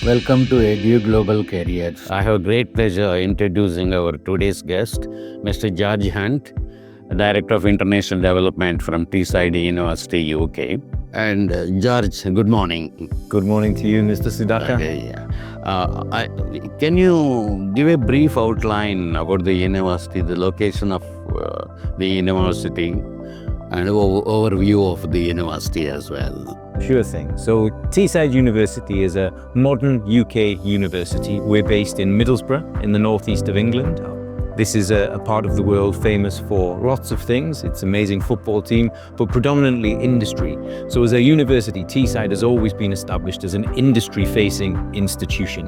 Welcome to Edu Global Careers. I have great pleasure introducing our today's guest, Mr. George Hunt, Director of International Development from Teesside University, UK. And George, good morning. Good morning to you, Mr. Sudhakar. Can you give a brief outline about the university, the location of the university, and overview of the university as well? Sure thing. So Teesside University is a modern UK university. We're based in Middlesbrough in the northeast of England. This is a part of the world famous for lots of things. It's an amazing football team, but predominantly industry. So as a university, Teesside has always been established as an industry-facing institution.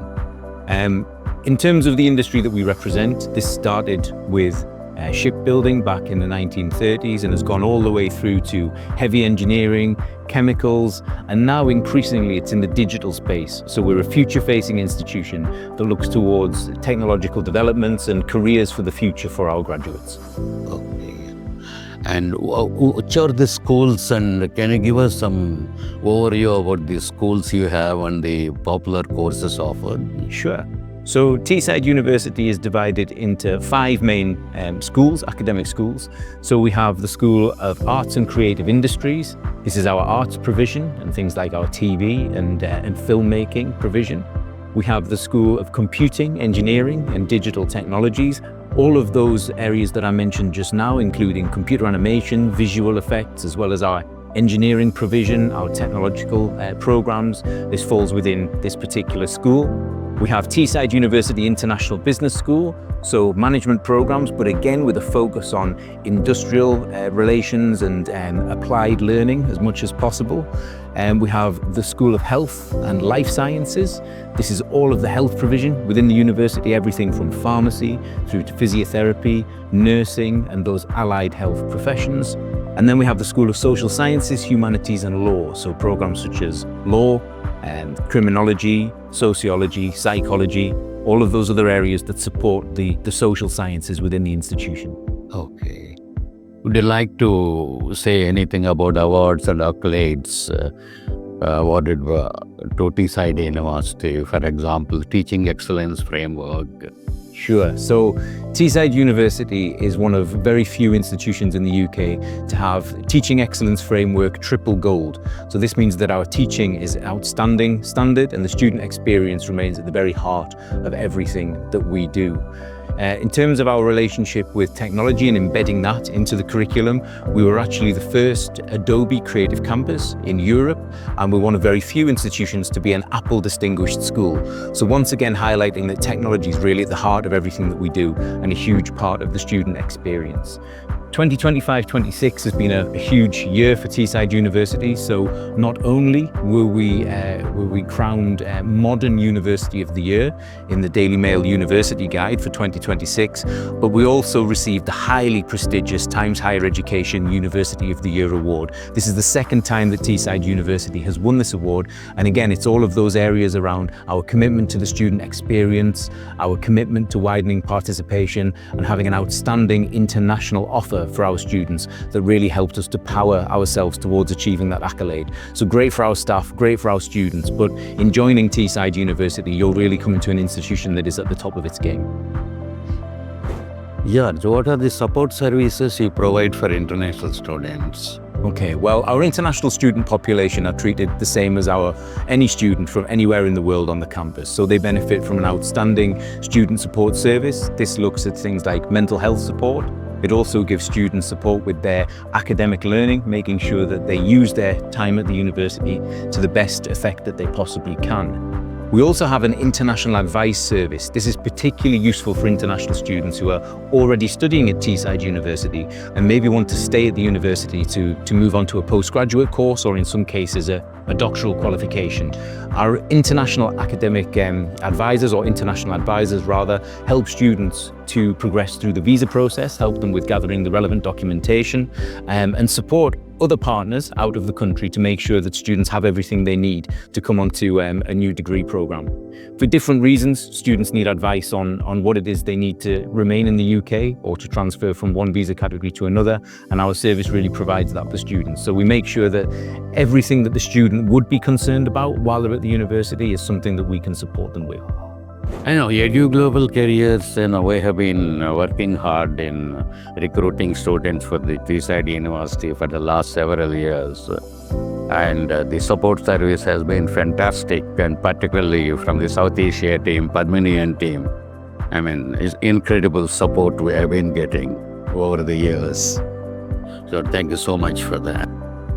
In terms of the industry that we represent, this started with shipbuilding back in the 1930s and has gone all the way through to heavy engineering, chemicals, and now increasingly it's in the digital space. So we're a future-facing institution that looks towards technological developments and careers for the future for our graduates. Okay. And which are the schools, and can you give us some overview about the schools you have and the popular courses offered? Sure. So Teesside University is divided into 5 main schools, academic schools. So we have the School of Arts and Creative Industries. This is our arts provision and things like our TV and filmmaking provision. We have the School of Computing, Engineering and Digital Technologies. All of those areas that I mentioned just now, including computer animation, visual effects, as well as our engineering provision, our technological programs. This falls within this particular school. We have Teesside University International Business School, so management programs, but again with a focus on industrial relations and applied learning as much as possible. We have the School of Health and Life Sciences. This is all of the health provision within the university, everything from pharmacy through to physiotherapy, nursing, and those allied health professions. And then we have the School of Social Sciences, Humanities and Law, so programs such as law, criminology, sociology, psychology, all of those other areas that support the social sciences within the institution. Okay. Would you like to say anything about awards and accolades awarded to Teesside University, for example, Teaching Excellence Framework? Sure. So Teesside University is one of very few institutions in the UK to have Teaching Excellence Framework Triple Gold. So this means that our teaching is outstanding standard and the student experience remains at the very heart of everything that we do. In terms of our relationship with technology and embedding that into the curriculum, we were actually the first Adobe Creative Campus in Europe, and we're one of very few institutions to be an Apple distinguished school. So once again highlighting that technology is really at the heart of everything that we do and a huge part of the student experience. 2025-26 has been a huge year for Teesside University. So not only were we crowned Modern University of the Year in the Daily Mail University Guide for 2026, but we also received the highly prestigious Times Higher Education University of the Year Award. This is the second time that Teesside University has won this award. And again, it's all of those areas around our commitment to the student experience, our commitment to widening participation and having an outstanding international offer for our students that really helped us to power ourselves towards achieving that accolade. So great for our staff, great for our students, but in joining Teesside University, you'll really come into an institution that is at the top of its game. Yeah, so what are the support services you provide for international students? Okay, well, our international student population are treated the same as any student from anywhere in the world on the campus. So they benefit from an outstanding student support service. This looks at things like mental health support. It also gives students support with their academic learning, making sure that they use their time at the university to the best effect that they possibly can. We also have an international advice service. This is particularly useful for international students who are already studying at Teesside University and maybe want to stay at the university to move on to a postgraduate course or in some cases a doctoral qualification. Our international academic advisors, or international advisors rather, help students to progress through the visa process, help them with gathering the relevant documentation and support other partners out of the country to make sure that students have everything they need to come onto a new degree program. For different reasons, students need advice on what it is they need to remain in the UK or to transfer from one visa category to another, and our service really provides that for students. So we make sure that everything that the student would be concerned about while they're at the university is something that we can support them with. I know Edu Global Careers, we have been working hard in recruiting students for the Teesside University for the last several years. And the support service has been fantastic, and particularly from the South Asia team, Padmanian team. I mean, it's incredible support we have been getting over the years. So thank you so much for that.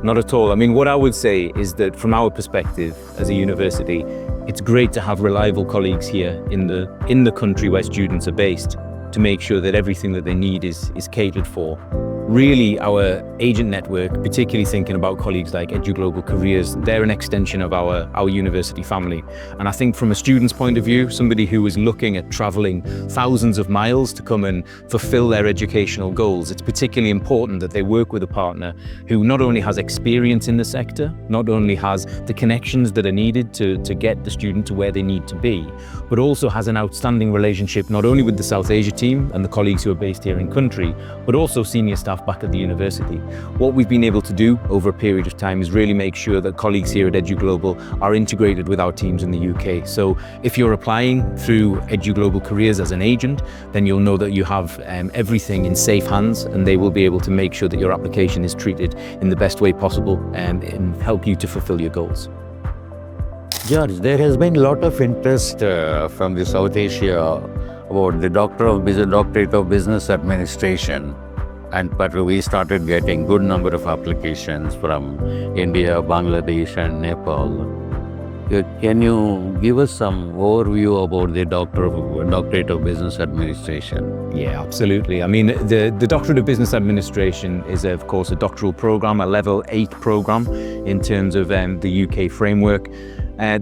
Not at all. I mean, what I would say is that from our perspective as a university, it's great to have reliable colleagues here in the country where students are based to make sure that everything that they need is catered for. Really, our agent network, particularly thinking about colleagues like Edu Global Careers, they're an extension of our university family. And I think from a student's point of view, somebody who is looking at traveling thousands of miles to come and fulfill their educational goals, it's particularly important that they work with a partner who not only has experience in the sector, not only has the connections that are needed to get the student to where they need to be, but also has an outstanding relationship not only with the South Asia team and the colleagues who are based here in country, but also senior staff back at the university. What we've been able to do over a period of time is really make sure that colleagues here at Edu Global are integrated with our teams in the UK. So if you're applying through Edu Global Careers as an agent, then you'll know that you have everything in safe hands, and they will be able to make sure that your application is treated in the best way possible and help you to fulfill your goals. George, there has been a lot of interest from the South Asia about the Doctorate of Business Administration. But we started getting good number of applications from India, Bangladesh and Nepal. Can you give us some overview about the Doctorate of Business Administration? Yeah, absolutely. I mean, the Doctorate of Business Administration is, of course, a doctoral program, a level 8 program in terms of the UK framework.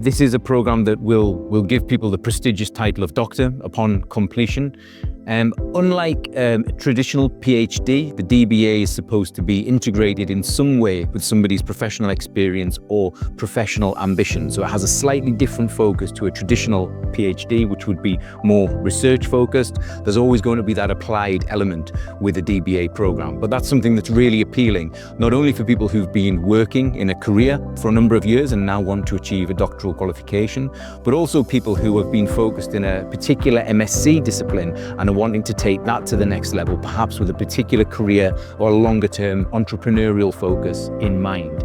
This is a program that will give people the prestigious title of doctor upon completion. Unlike traditional PhD, the DBA is supposed to be integrated in some way with somebody's professional experience or professional ambition. So it has a slightly different focus to a traditional PhD, which would be more research focused. There's always going to be that applied element with a DBA program. But that's something that's really appealing, not only for people who've been working in a career for a number of years and now want to achieve a doctoral qualification, but also people who have been focused in a particular MSc discipline and are wanting to take that to the next level, perhaps with a particular career or a longer-term entrepreneurial focus in mind.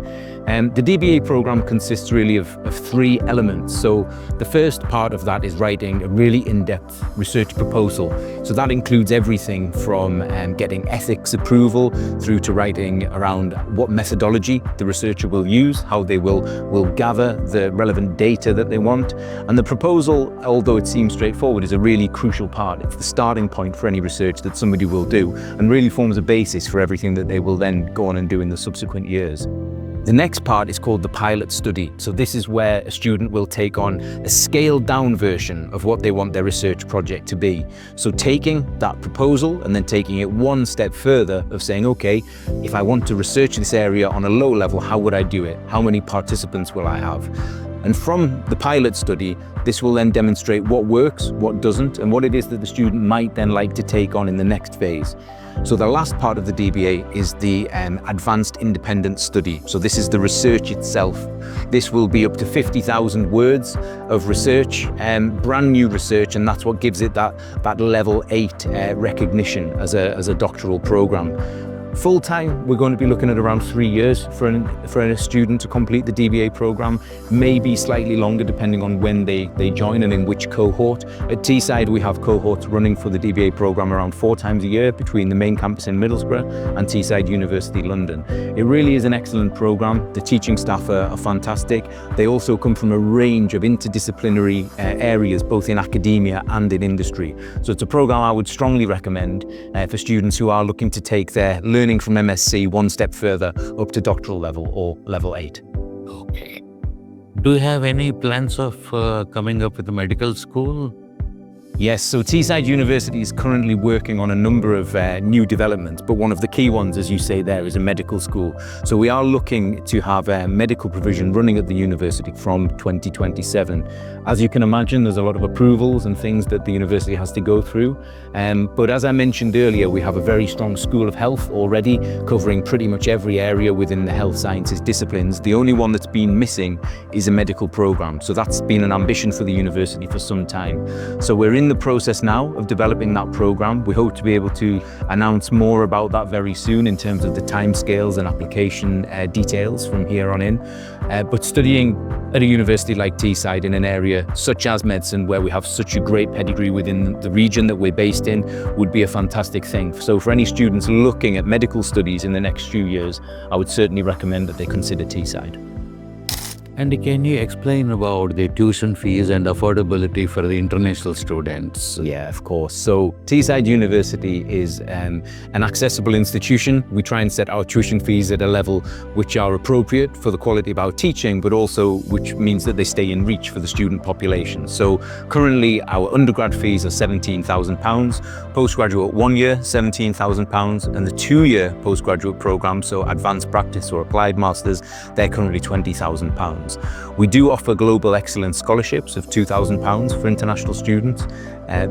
The DBA program consists really of 3 elements. So the first part of that is writing a really in-depth research proposal. So that includes everything from getting ethics approval through to writing around what methodology the researcher will use, how they will gather the relevant data that they want. And the proposal, although it seems straightforward, is a really crucial part. It's the starting point for any research that somebody will do and really forms a basis for everything that they will then go on and do in the subsequent years. The next part is called the pilot study. So this is where a student will take on a scaled down version of what they want their research project to be. So taking that proposal and then taking it one step further of saying, okay, if I want to research this area on a low level, how would I do it? How many participants will I have? And from the pilot study, this will then demonstrate what works, what doesn't, and what it is that the student might then like to take on in the next phase. So the last part of the DBA is the advanced independent study. So this is the research itself. This will be up to 50,000 words of research, brand new research, and that's what gives it that level 8 recognition as a doctoral program. Full time, we're going to be looking at around 3 years for a student to complete the DBA program, maybe slightly longer depending on when they join and in which cohort. At Teesside, we have cohorts running for the DBA program around 4 times a year between the main campus in Middlesbrough and Teesside University, London. It really is an excellent program. The teaching staff are fantastic. They also come from a range of interdisciplinary areas, both in academia and in industry. So it's a program I would strongly recommend for students who are looking to take their learning from MSc one step further up to doctoral level or level 8. Okay. Do you have any plans of coming up with a medical school? Yes, so Teesside University is currently working on a number of new developments, but one of the key ones, as you say there, is a medical school. So we are looking to have medical provision running at the university from 2027. As you can imagine, there's a lot of approvals and things that the university has to go through. But as I mentioned earlier, we have a very strong School of Health already, covering pretty much every area within the health sciences disciplines. The only one that's been missing is a medical program. So that's been an ambition for the university for some time. So we're in the process now of developing that program. We hope to be able to announce more about that very soon in terms of the timescales and application details from here on in. But studying at a university like Teesside in an area such as medicine, where we have such a great pedigree within the region that we're based in, would be a fantastic thing. So for any students looking at medical studies in the next few years, I would certainly recommend that they consider Teesside. And can you explain about the tuition fees and affordability for the international students? Yeah, of course. So Teesside University is an accessible institution. We try and set our tuition fees at a level which are appropriate for the quality of our teaching, but also which means that they stay in reach for the student population. So currently our undergrad fees are £17,000, postgraduate 1 year, £17,000, and the 2-year postgraduate program, so advanced practice or applied masters, they're currently £20,000. We do offer global excellence scholarships of £2,000 for international students.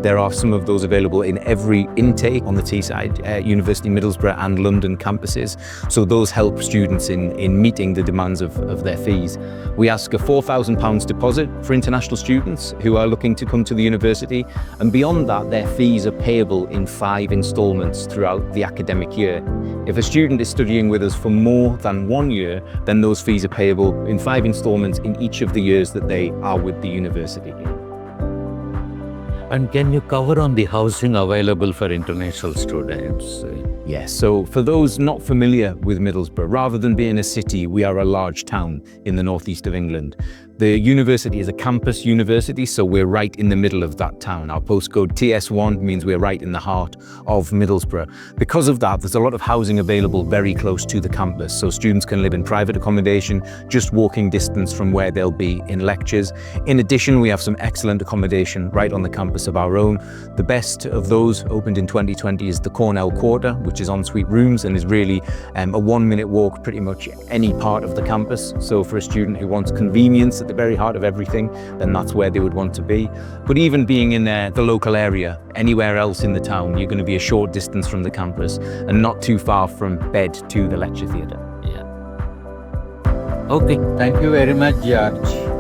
There are some of those available in every intake on the Teesside University, Middlesbrough and London campuses. So those help students in meeting the demands of their fees. We ask a £4,000 deposit for international students who are looking to come to the university. And beyond that, their fees are payable in 5 instalments throughout the academic year. If a student is studying with us for more than 1 year, then those fees are payable in 5 instalments in each of the years that they are with the university. And can you cover on the housing available for international students? Yes, so for those not familiar with Middlesbrough, rather than being a city, we are a large town in the northeast of England. The university is a campus university, so we're right in the middle of that town. Our postcode TS1 means we're right in the heart of Middlesbrough. Because of that, there's a lot of housing available very close to the campus, so students can live in private accommodation, just walking distance from where they'll be in lectures. In addition, we have some excellent accommodation right on the campus of our own. The best of those opened in 2020 is the Cornell Quarter, which is ensuite rooms and is really a 1-minute walk pretty much any part of the campus. So for a student who wants convenience at the very heart of everything, then that's where they would want to be. But even being in the local area, anywhere else in the town, you're going to be a short distance from the campus and not too far from bed to the lecture theatre. Yeah. Okay. Thank you very much, George.